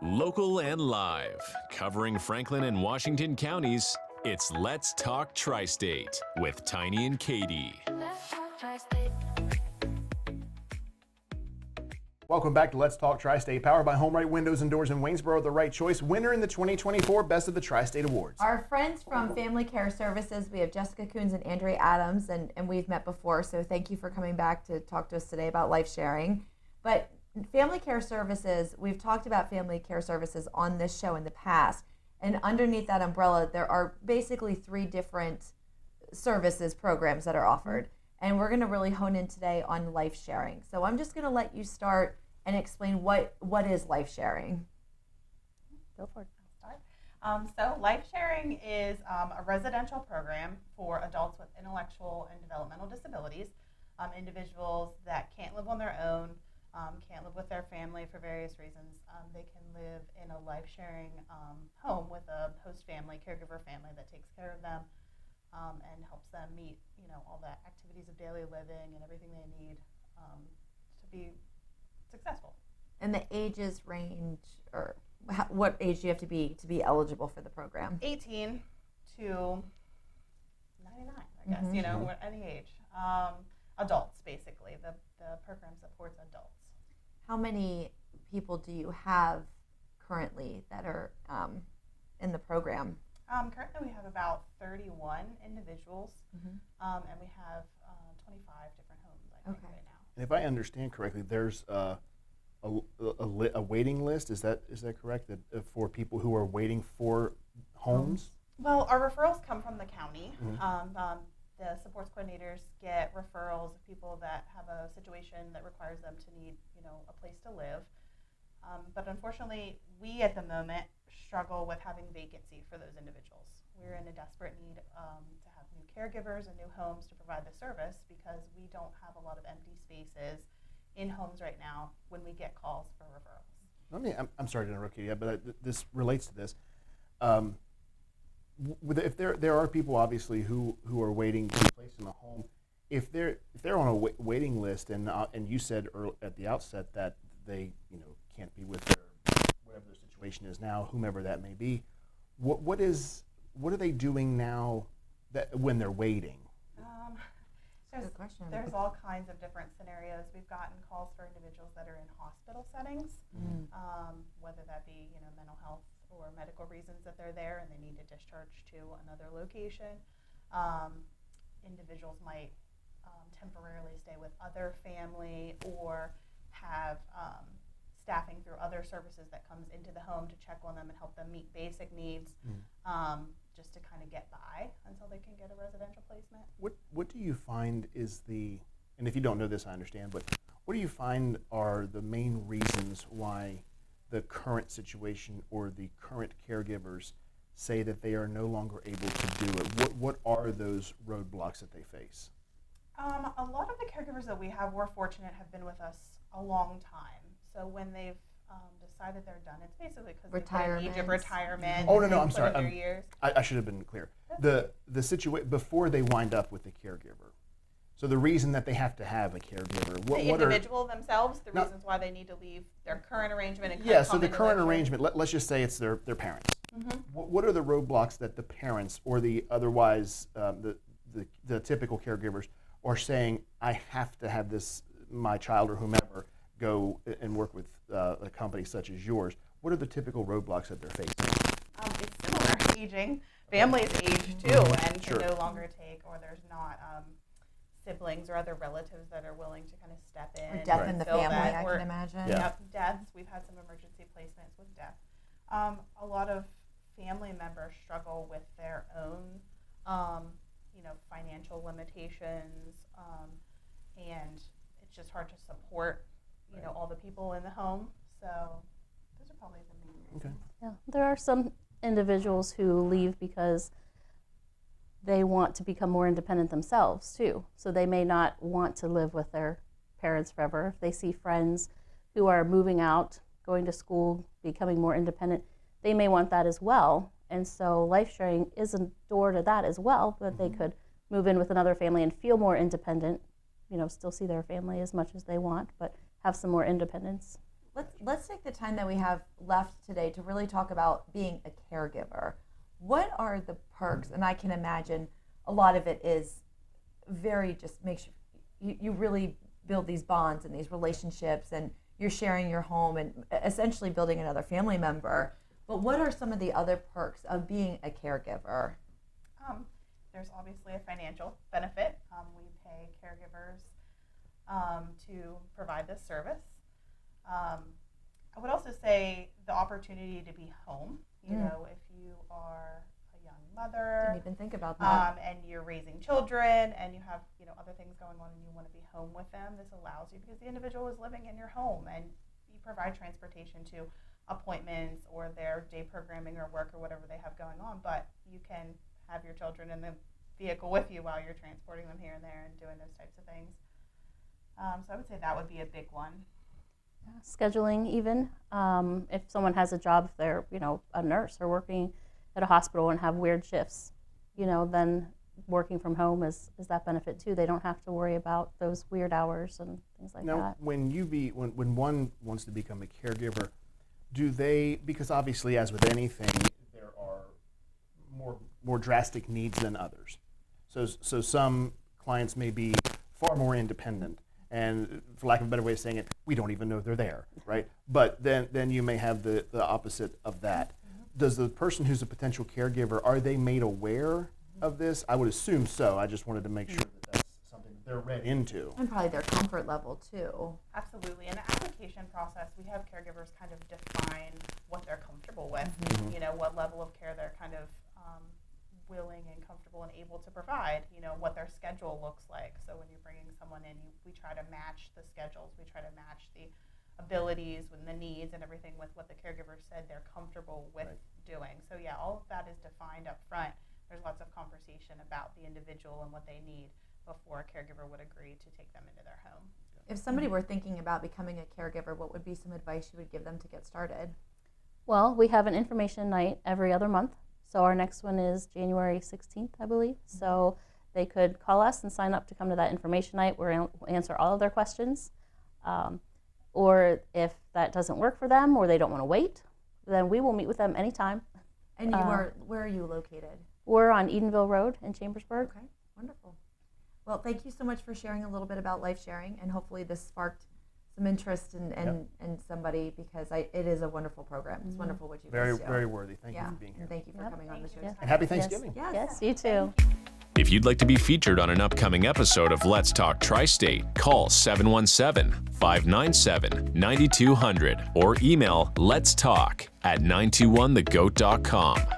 Local and live, covering Franklin and Washington counties, it's Let's Talk Tri-State with Tiny and Katie. Welcome back to Let's Talk Tri-State, powered by Home Right Windows and Doors in Waynesboro, the right choice, winner in the 2024 Best of the Tri-State Awards. Our friends from Family Care Services, we have Jessica Coons and Andrea Adams, and we've met before, so thank you for coming back to talk to us today about life sharing. But Family Care Services, we've talked about Family Care Services on this show in the past, and underneath that umbrella, there are basically 3 different services programs that are offered. And we're going to really hone in today on life sharing. So I'm just going to let you start and explain what is life sharing. Go for it. I'll start. So life sharing is a residential program for adults with intellectual and developmental disabilities, individuals that can't live on their own, can't live with their family for various reasons. They can live in a life sharing home with a host family, caregiver family that takes care of them. And helps them meet, all the activities of daily living and everything they need to be successful. And the ages range, or what age do you have to be eligible for the program? 18 to 99, I guess, any age. Adults, basically. The program supports adults. How many people do you have currently that are in the program? Currently we have about 31 individuals, and we have 25 different homes, I think, right now. And if I understand correctly, there's a waiting list. Is that correct? That for people who are waiting for homes? Well, our referrals come from the county. The supports coordinators get referrals of people that have a situation that requires them to need, a place to live. But unfortunately, we at the moment struggle with having vacancy for those individuals. We're in a desperate need to have new caregivers and new homes to provide the service because we don't have a lot of empty spaces in homes right now when we get calls for referrals. I'm sorry to interrupt you, but this relates to this. If there are people obviously who are waiting to be placed in a home, if they're on a waiting list, and you said at the outset that they can't be with whatever their situation is now, whomever that may be, what are they doing now that when they're waiting? Good question. There's all kinds of different scenarios. We've gotten calls for individuals that are in hospital settings, whether that be mental health or medical reasons that they're there and they need to discharge to another location. Individuals might temporarily stay with other family or have staffing through other services that comes into the home to check on them and help them meet basic needs, just to kind of get by until they can get a residential placement. What do you find is and if you don't know this, I understand, but what do you find are the main reasons why the current situation or the current caregivers say that they are no longer able to do it? What are those roadblocks that they face? A lot of the caregivers that we have, we're fortunate, have been with us a long time. So when they've decided they're done, it's basically because they've been in age of retirement. Oh, no, I'm sorry. Their years. I should have been clear. The situation before they wind up with the caregiver. So the reason that they have to have a caregiver. The individual themselves, the reasons why they need to leave their current arrangement. And so the current arrangement, let's just say it's their parents. What are the roadblocks that the parents or the otherwise the typical caregivers are saying, I have to have my child or whomever go and work with a company such as yours? What are the typical roadblocks that they're facing? It's similar. Aging. Families age too and can no longer take, or there's not siblings or other relatives that are willing to kind of step in. Or death in the family, I can imagine. Yep, deaths. We've had some emergency placements with death. A lot of family members struggle with their own, financial limitations, and it's just hard to support, all the people in the home. So those are probably the main reasons. Okay. Yeah, there are some individuals who leave because they want to become more independent themselves too. So they may not want to live with their parents forever. If they see friends who are moving out, going to school, becoming more independent, they may want that as well. And so life sharing is a door to that as well, that they could move in with another family and feel more independent, still see their family as much as they want, but have some more independence. Let's take the time that we have left today to really talk about being a caregiver. What are the perks? And I can imagine a lot of it is very just makes you really build these bonds and these relationships, and you're sharing your home and essentially building another family member. But what are some of the other perks of being a caregiver? There's obviously a financial benefit. We pay caregivers to provide this service. I would also say the opportunity to be home. You know, if you are a young mother, Didn't even think about that. and you're raising children, and you have other things going on, and you want to be home with them, this allows you, because the individual is living in your home, and you provide transportation to appointments or their day programming or work or whatever they have going on. But you can have your children in the vehicle with you while you're transporting them here and there and doing those types of things. So I would say that would be a big one. Scheduling, even if someone has a job, if they're a nurse or working at a hospital and have weird shifts, then working from home is that benefit too. They don't have to worry about those weird hours and things like Now, that. when one wants to become a caregiver, do they, because obviously as with anything, there are more drastic needs than others. So some clients may be far more independent, and for lack of a better way of saying it, we don't even know they're there, right? But then you may have the opposite of that. Does the person who's a potential caregiver, are they made aware of this? I would assume so. I just wanted to make sure that that's something that they're read into. And probably their comfort level too. Absolutely. In the application process, we have caregivers kind of define what they're comfortable with, what level of care they're kind of willing and comfortable and able to provide, what their schedule looks like. So when you're bringing someone in, we try to match the schedules. We try to match the abilities and the needs and everything with what the caregiver said they're comfortable with doing. So yeah, all of that is defined up front. There's lots of conversation about the individual and what they need before a caregiver would agree to take them into their home. If somebody were thinking about becoming a caregiver, what would be some advice you would give them to get started? Well, we have an information night every other month. So our next one is January 16th, I believe. So they could call us and sign up to come to that information night. We'll answer all of their questions. Or if that doesn't work for them or they don't want to wait, then we will meet with them anytime. And where are you located? We're on Edenville Road in Chambersburg. Okay, wonderful. Well, thank you so much for sharing a little bit about life sharing, and hopefully this sparked some interest in somebody, because it is a wonderful program. It's wonderful what you guys do. Very worthy. Thank you for being here. And thank you for coming on the show. And happy Thanksgiving. Yes, you too. If you'd like to be featured on an upcoming episode of Let's Talk Tri-State, call 717-597-9200 or email letstalk@921thegoat.com.